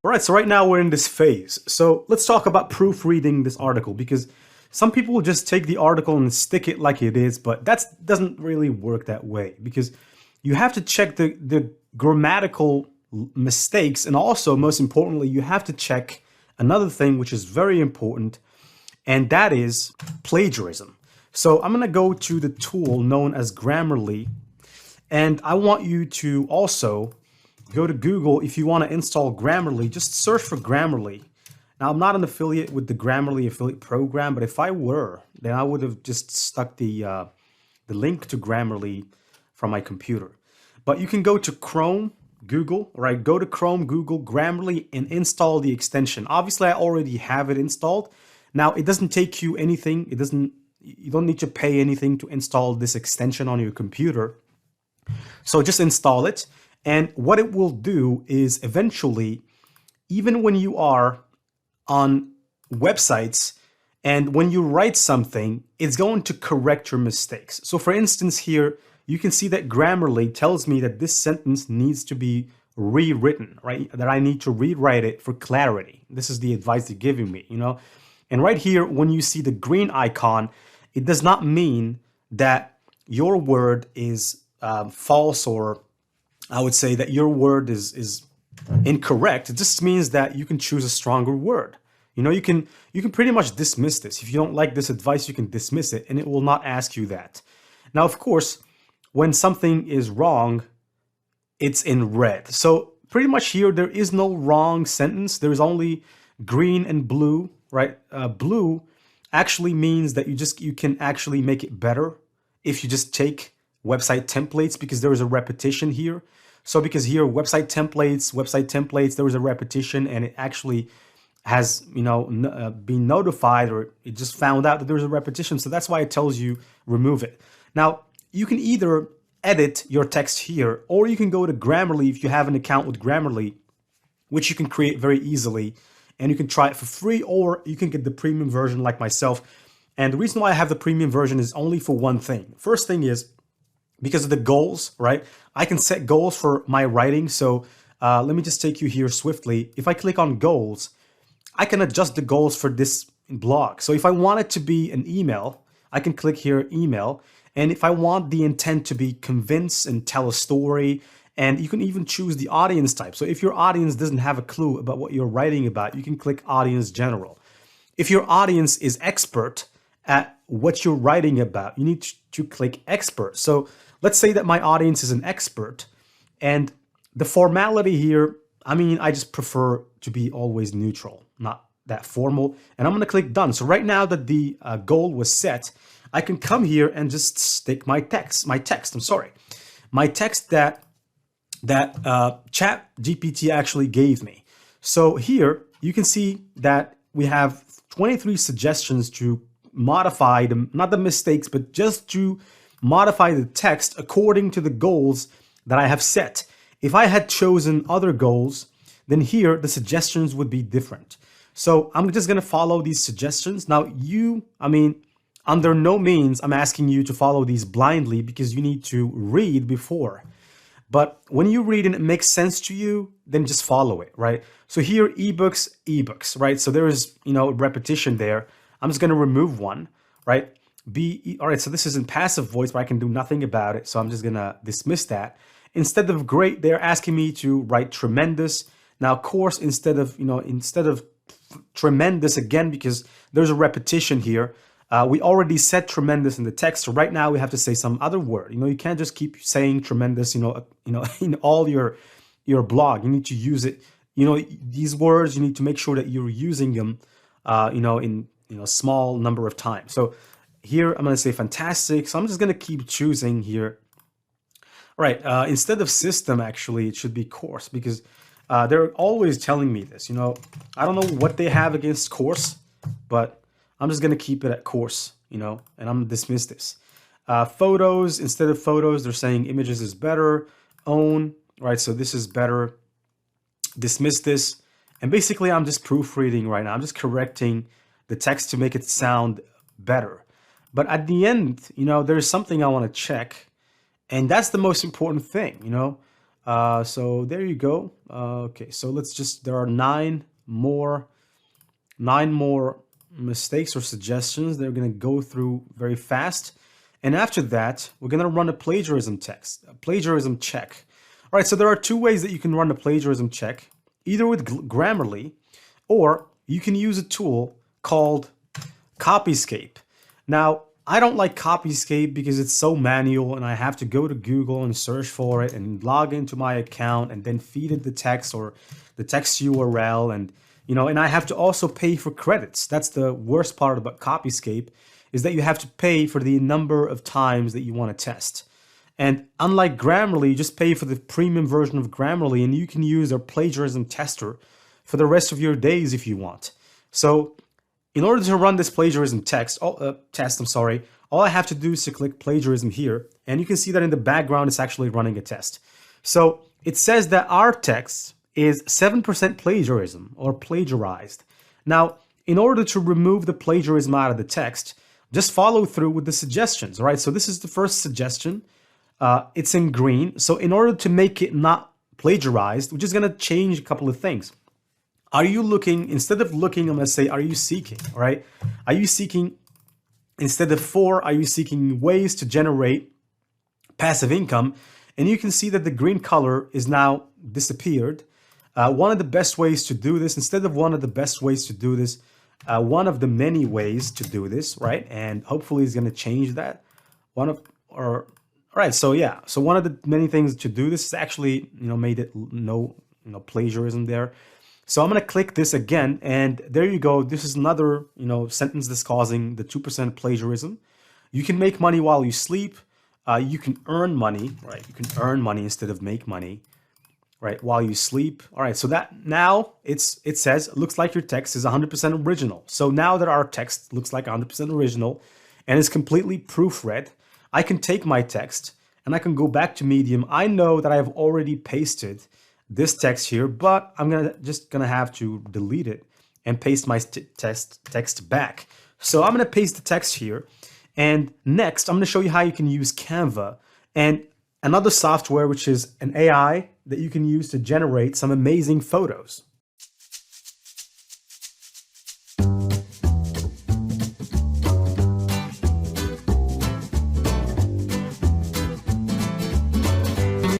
All right, so right now we're in this phase. So let's talk about proofreading this article, because some people will just take the article and stick it like it is, but that doesn't really work that way, because you have to check the grammatical mistakes, and also, most importantly, you have to check another thing which is very important, and that is plagiarism. So I'm going to go to the tool known as Grammarly, and I want you to also go to Google. If you want to install Grammarly, just search for Grammarly. Now, I'm not an affiliate with the Grammarly affiliate program, but if I were, then I would have just stuck the link to Grammarly from my computer. But you can go to Chrome, Google, right? Go to Chrome, Google, Grammarly, and install the extension. Obviously, I already have it installed. Now, it doesn't take you anything. You don't need to pay anything to install this extension on your computer. So just install it. And what it will do is eventually, even when you are on websites and when you write something, it's going to correct your mistakes. So for instance, here, you can see that Grammarly tells me that this sentence needs to be rewritten, right? That I need to rewrite it for clarity. This is the advice they're giving me, you know? And right here, when you see the green icon, it does not mean that your word is false, or I would say that your word is incorrect. It just means that you can choose a stronger word. You know, you can pretty much dismiss this. If you don't like this advice, you can dismiss it, and it will not ask you that. Now, of course, when something is wrong, it's in red. So pretty much here, there is no wrong sentence. There's only green and blue, right? Blue actually means that you can actually make it better if you just take website templates, because there is a repetition here. So because here, website templates, there was a repetition, and it actually has, you know, been notified, or it just found out that there's a repetition. So that's why it tells you remove it. Now, you can either edit your text here, or you can go to Grammarly if you have an account with Grammarly, which you can create very easily, and you can try it for free, or you can get the premium version like myself. And the reason why I have the premium version is only for one thing. First thing is because of the goals, right? I can set goals for my writing. So let me just take you here swiftly. If I click on goals, I can adjust the goals for this blog. So if I want it to be an email, I can click here, email. And if I want the intent to be convince and tell a story, and you can even choose the audience type. So if your audience doesn't have a clue about what you're writing about, you can click audience general. If your audience is expert at what you're writing about, you need to click expert. So let's say that my audience is an expert, and the formality here, I mean, I just prefer to be always neutral, not that formal. And I'm going to click done. So right now that the goal was set, I can come here and just stick my text that Chat GPT actually gave me. So here you can see that we have 23 suggestions to modify them, not the mistakes, but just to modify the text according to the goals that I have set. If I had chosen other goals, then here the suggestions would be different. So I'm just going to follow these suggestions. Now under no means I'm asking you to follow these blindly, because you need to read before. But when you read and it makes sense to you, then just follow it, right? So here, ebooks, right? So there is, you know, repetition there. I'm just going to remove one, right? All right, so this is in passive voice, but I can do nothing about it. So I'm just going to dismiss that. Instead of great, they're asking me to write tremendous. Now, of course, instead of tremendous again, because there's a repetition here. We already said tremendous in the text. So right now we have to say some other word. You know, you can't just keep saying tremendous, in all your blog. You need to use it. You know, these words, you need to make sure that you're using them, in small number of times. So here I'm going to say fantastic. So I'm just going to keep choosing here. All right. Instead of system, actually, it should be course, because they're always telling me this. You know, I don't know what they have against course, but I'm just going to keep it at course, and I'm going to dismiss this. Photos, instead of photos, they're saying images is better. Own, right? So this is better. Dismiss this. And basically, I'm just proofreading right now. I'm just correcting the text to make it sound better. But at the end, there's something I want to check. And that's the most important thing, So there you go. Okay, so let's just, there are nine more mistakes or suggestions. They're going to go through very fast. And after that, we're going to run a plagiarism check. All right, so there are two ways that you can run a plagiarism check, either with Grammarly, or you can use a tool called Copyscape. Now, I don't like Copyscape because it's so manual and I have to go to Google and search for it and log into my account and then feed it the text or the text URL, and and I have to also pay for credits. That's the worst part about Copyscape, is that you have to pay for the number of times that you want to test. And unlike Grammarly, you just pay for the premium version of Grammarly and you can use their plagiarism tester for the rest of your days if you want. So in order to run this plagiarism test, all I have to do is to click plagiarism here, and you can see that in the background it's actually running a test. So it says that our text is 7% plagiarism or plagiarized. Now, in order to remove the plagiarism out of the text, just follow through with the suggestions, all right? So this is the first suggestion. It's in green. So in order to make it not plagiarized, we're just going to change a couple of things. Are you looking, instead of looking, I'm going to say, are you seeking, all right? Are you seeking, instead of for, are you seeking ways to generate passive income? And you can see that the green color is now disappeared. One of the best ways to do this, instead of one of the best ways to do this, one of the many ways to do this, right? And hopefully it's going to change that. All right, so yeah, so one of the many things to do this is actually, made it no plagiarism there. So I'm going to click this again, and there you go. This is another, sentence that's causing the 2% plagiarism. You can make money while you sleep. You can earn money, right? You can earn money instead of make money, right? While you sleep. All right, so that now it says, looks like your text is 100% original. So now that our text looks like 100% original and is completely proofread, I can take my text and I can go back to Medium. I know that I have already pasted this text here, but I'm just gonna have to delete it and paste my text back. So I'm gonna paste the text here, and next I'm gonna show you how you can use Canva and another software, which is an AI that you can use to generate some amazing photos.